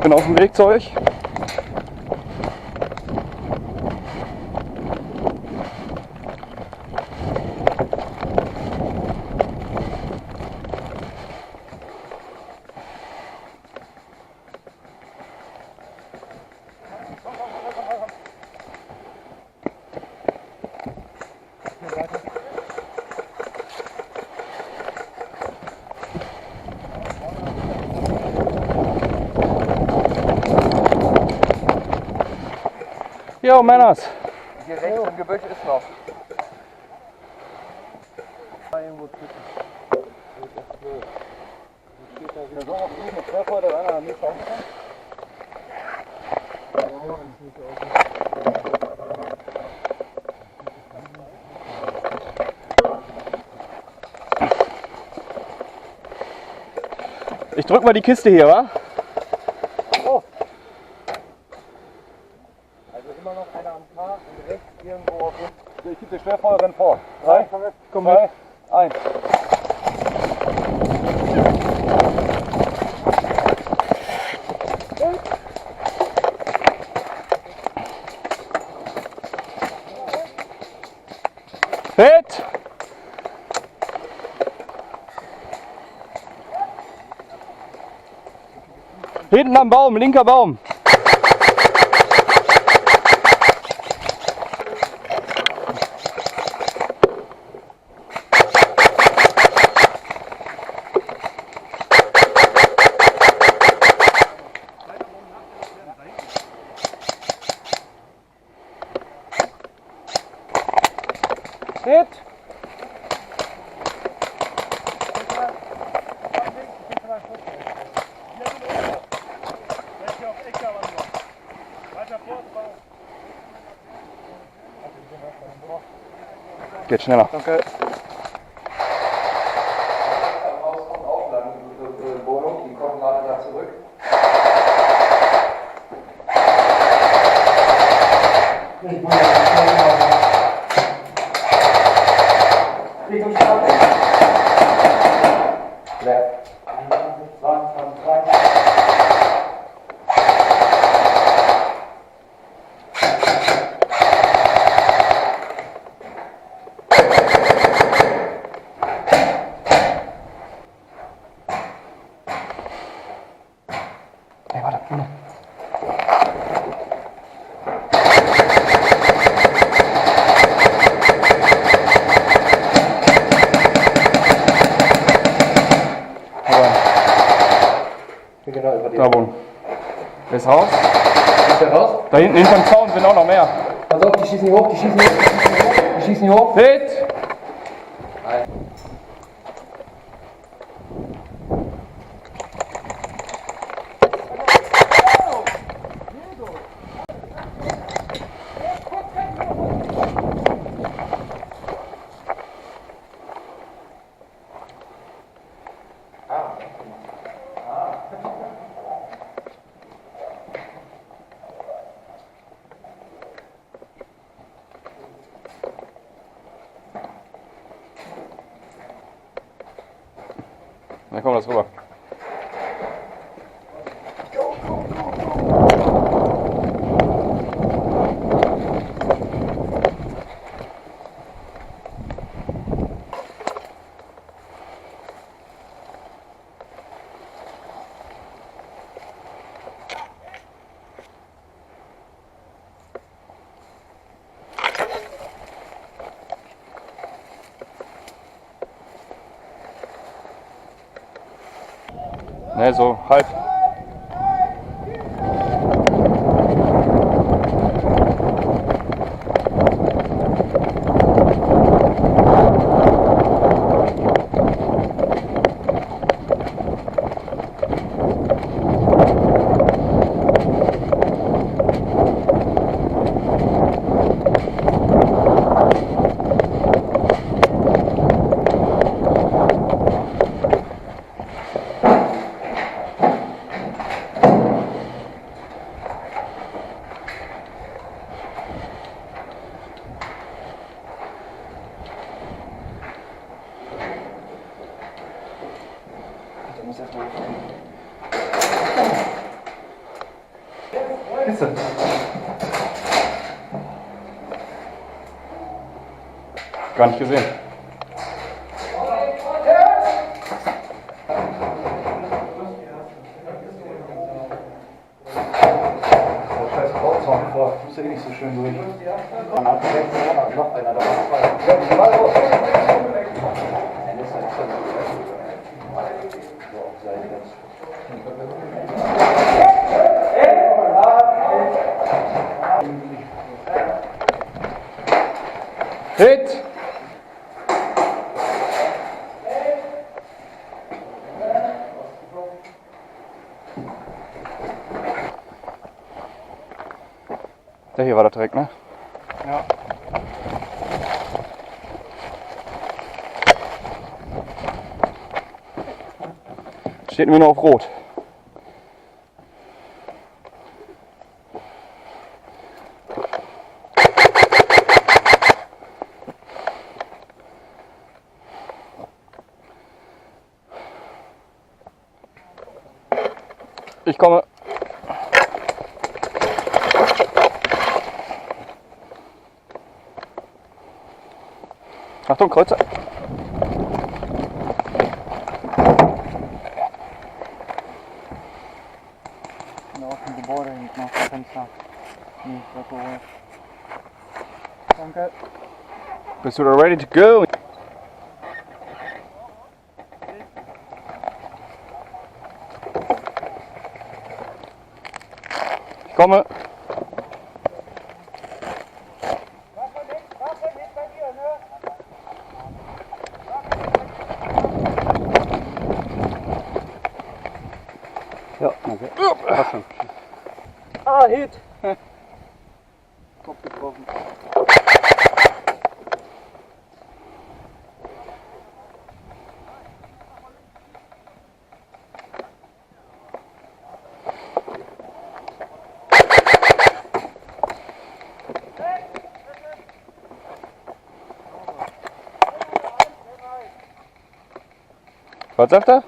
Bin auf dem Weg zu euch. Jo, Männers. Hier rechts im Gebüsch ist noch. Ich drück mal die Kiste hier, wa? Oh. Also immer noch einer am Tag und rechts irgendwo auf dem. Ich gebe dir Schwerfeuer, renn vor. 3, 2, 1. Fit! Hinten am Baum, linker Baum. Fit! Geht schneller. Danke. Wohnung, die kommen gerade da zurück. Richtung Straße. Left. 22, 23. Hey, warte, Bruder. Genau über die. Da wohnen. Wer ist raus? Ist der raus? Da hinten hinterm Zaun sind auch noch mehr. Pass auf, die schießen hier hoch, die schießen hier hoch. Die schießen hier hoch. Fit! Dann kommen wir das rüber. Ne, so halb. Ist er. Gar nicht gesehen. Scheiß Bauzaun vor, muss ja eh nicht so schön durch. Dann hat noch einer, da war zwei. Ja, Ball raus. Hit! Der hier war der Dreck, ne? Ja. Steht nur noch auf Rot. Ich komme. Achtung, Kreuzer. Da auf dem Gebäude hinten auf dem Fenster. Danke. Bist du da ready to go? Ich komme. Ja, danke. Achtung. Ah, Hit! Kopf getroffen. Was sagt er?